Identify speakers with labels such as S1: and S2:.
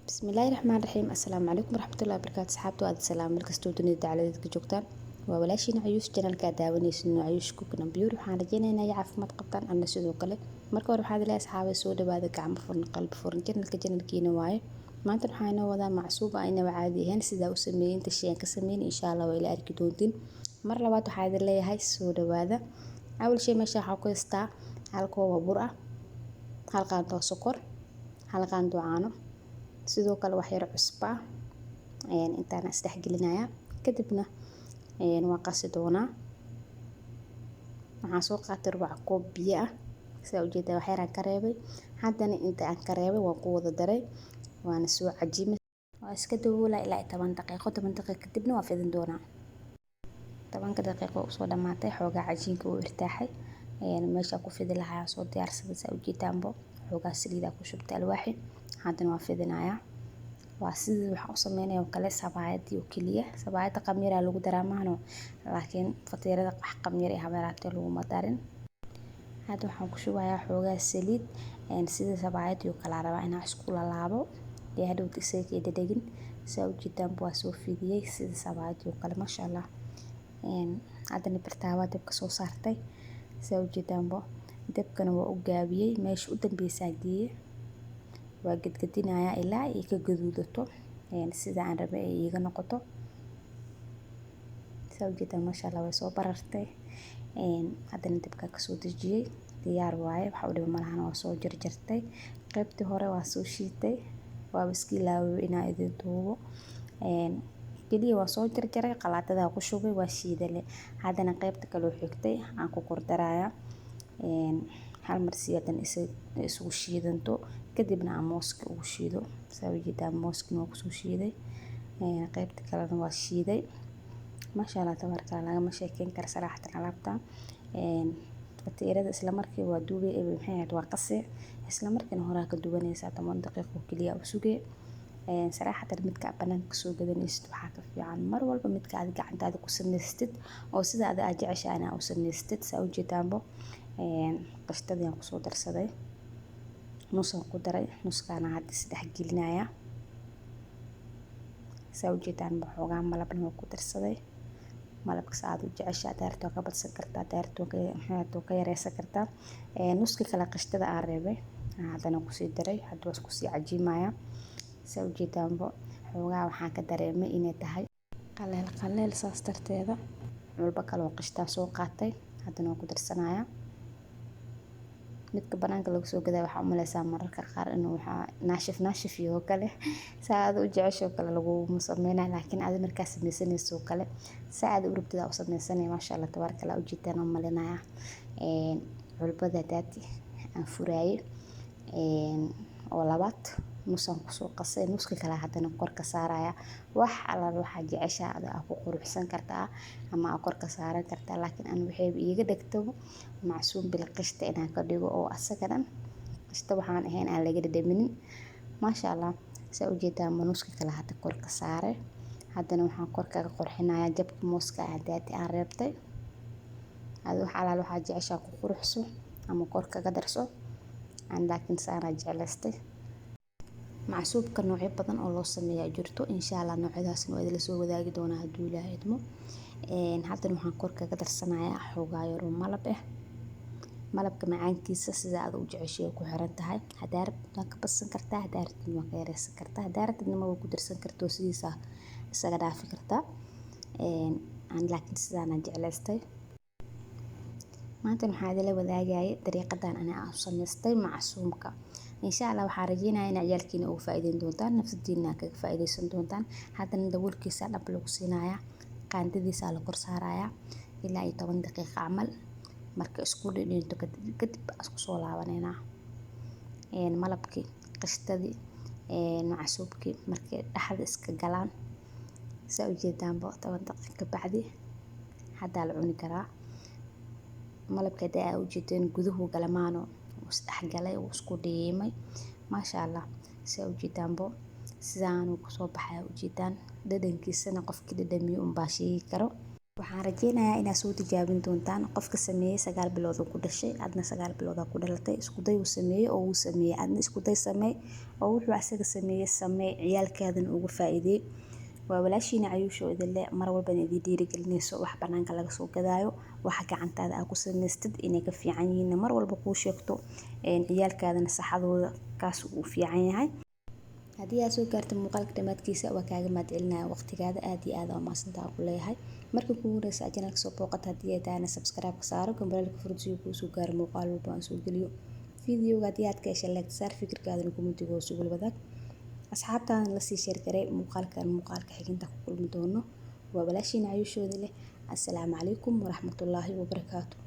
S1: bismillaahi raxmaani raxiim assalaamu calaykum waraxmatullaahi wabarakaatu asxaabta waa salaam markastoo dunida dacaladeed ka joogtaan waa walaashiina cayuus channelka aad daawanaysin cayuush cooking and beauty waxaan rajaynaynaa inay caafimaad qabtaan anna sidoo kale marka hore waxaad ilaahay asxaabay soo dhawaada gacmo furan qalbi furan channelkiina waaye maanta waxaan inoo wadaa macsuub aynaba caadi ahayn sidaa u sameeyay inta shay aan ka sameeyay insha Allah waa ila arki doontiin mar labaad waxaad leeyahay soo dhawaada awal shay meesha waxaa ku haystaa hal koob oo bur ah hal qaando sokor hal qaando caano sidoo kale wax yar cusbo ah intaan isdhex gelinayaa kadibna waan qasi doonaa waxaan soo qaatay rubac koob biyo ah sida ujeedada wax yar aan ka reebay haddana inta aan ka reebay waan ku wada daray waana soo cajimay waa iska daboolaa ilaa 10 daqiiqo kadibna waa fidin doonaa 10 daqiiqo soo dhamaatay xoogaa cajiinka uu irtaaxay meesha ku fidi lahaa soo diyaarsaday sida ujeedaanbo xoogaa saliida ku shubtay alwaaxi haddana waa fidinayaa waa sidii waxa u sameeynaa oo kale sabaayad iyo kaliya sabaayada qamira lagu daraa maano laakiin fatiirada wax qamir ah habeeraatay lagu madarin hadda waxaan ku shubayaa xoogaa saliid sida sabaayad iyo kala rabaa inaan isku laabo hadhow tisay dhadhagin sida ujeedaanbo waa soo fidiyay sida sabaayad iyo kale masha Allah haddana birtaawada dabka soo saartay sida ujeedaanbo dabkana waa u gaabiyay meesha u dambeysay geeyay waa gadgadinayaa ilaa ay ka gaduudato sida aan rabay ay iga noqoto sida ujeedaa masha Allah way soo barartay haddana dabka ka soo dejiyay diyaar waaye waxa u dhiman malahan waa soo jarjartay qaybtii hore waa soo shiitay waa iskii laaway inaa idin duubo kaliya waa soo jarjaray qalaadada ku shubay waa shiidale haddana qaybta kale oo xigtay aan ku kordarayaa hal mar si adan isugu shiidanto kadibna aan mooska ugu shiido sida ujeedaa mooskina waa kusoo shiiday qaybta kalena waa shiiday masha Allah tabaaraka Allah lagama sheekeyn karo saraxatan alaabta fatiirada isla markii waa duubay maxay ahayd waa qasay isla markiina hore ka duwanaysaa 10 daqiiqo kaliya u sugay saraxatan midka banaanka soo gadanaysid waxa ka fiican mar walba midka aad gacantaada ku sameystid oo sida aad jeceshahay inaad u sameystid sida ujeedaanbo qashtadii aan ku soo darsaday nusaan ku daray nuskaana hadda isdhex gelinayaa sida ujeedaanbo xoogaa malabna ku darsaday malabka aad u jeceshahay daarto ka badsan kartaa daarto ka yareysan kartaa nuska kala qashtada aan reebay haddana ku sii daray hadda waa isku sii cajiimaya sida ujeedaanbo xoogaa waxaan ka dareemay inay tahay qaleel saas darteeda walba kale oo qashtaa soo qaatay haddana ku darsanayaa midka banaanka lagu soo gaday waxa u maleysaa mararka qaar inuu waxa naashif iyo kale saad u jecesho kale lagu sameeynaa laakiin aad markaa sameysanayso kale saad u rubtida u sameysanay masha Allah tabaaraka Allah ujeedana malinaya walbada daati aan furaayay oo labaad nusaan ku soo qasay nuska kale haddana kor ka saaraya wax alla waxa jeceshahay aad ku quruxsan kartaa ama kor ka saaran kartaa laakiin aan waxay iiga dhagto macsuum bil qashta inaan ka dhigo oo asagadan qashta waxaan ahayn aan laga dhadhaminin masha Allah sida ujeedaa nuska kale hadda kor ka saaray haddana waxaan kor kaga qurxinayaa jabka mooska daati aan reebtay aad wax alla waxa jeceshahay ku quruxso ama kor kaga darso aan laakiin saara jeclaystay macsuubka noocyo badan oo loo sameeyaa jirto insha Allah noocyadaasna waa idin soo wadaagi doonaa haddii Ilaahay idmo haddana waxaan kor kaga darsanayaa xoogaa yar oo malab ah malabka macaankiisa sida aad u jeceshahay ku xiran tahay hadaa rabtid ka badsan kartaa hadaa rabtid waa ka yareysan kartaa hadaa rabtid ma ku darsan karto sidiisa isaga dhaafi kartaa aan laakiin sidaan aan jeclaystay maanta waxaan idin wadaagayay dariiqadan aan u sameystay macsuumka insha Allah waxaan rajaynayaa in ciyalkiina uga faa'iideyn doontaan nafsadiina kaga faa'iideysan doontaan haddana daboolkiisa dhab lagu siinayaa qaandadiisa la kor saarayaa ilaa 10 daqiiqo camal marka isku dhidhinto kadib isku soo laabanayna malabkii qashtadii macsuubkii markay dhaxda iska galaan sida ujeedaanbo 10 daqiiqo bacdi hadda la cuni karaa malabka daa ujeedeen guduhu galamaano isdhex galay oo isku dhiimay masha Allah sida ujeedaanbo sidaan ku soo baxay ujeedaan dhadhankiisana qofkii dhadhamiyo baa sheegi karo waxaan rajeynayaa inaad soo tijaabin doontaan. Qofka sameeyay 9 bilood uu ku dhashay, adna 9 bilood ku dhalatay. Isku day uu sameeyay oo uu sameeyay, adna isku day sameey oo wuxuu asaga sameeyay sameey, ciyaalkaadan ugu faa'iiday. waa walaashiina Ayuusho idin leh mar walba idin dhiirigelinayso wax banaanka laga soo gadaayo, waxa gacantaada aad ku samaystid inay ka fiican yihiin mar walba kuu sheegto ciyaalkaadana saxadooda kaas uu fiican yahay. haddii aad soo gaartay muuqaalka dhamaadkiisa waa kaaga mahadcelinaya waqtigaada aad iyo aad u mahadsantahay ku leeyahay. marka kugu horeysa channelka soo booqata haddii ay tahay subscribe ka saaro gambarelka furudsiyo kuu soo gaaro muuqaal walba aan soo geliyo. fiidiyowga haddii aad ka heshay like saar, fikirkaadana commentiga hoos ugu wadaag. asxaabtaadana la sii share garay muuqaalka xiginta ku kulmi doono. waa walaashiina Ayuusho idin leh. assalaamu calaykum waraxmatullaahi wabarakaatuh.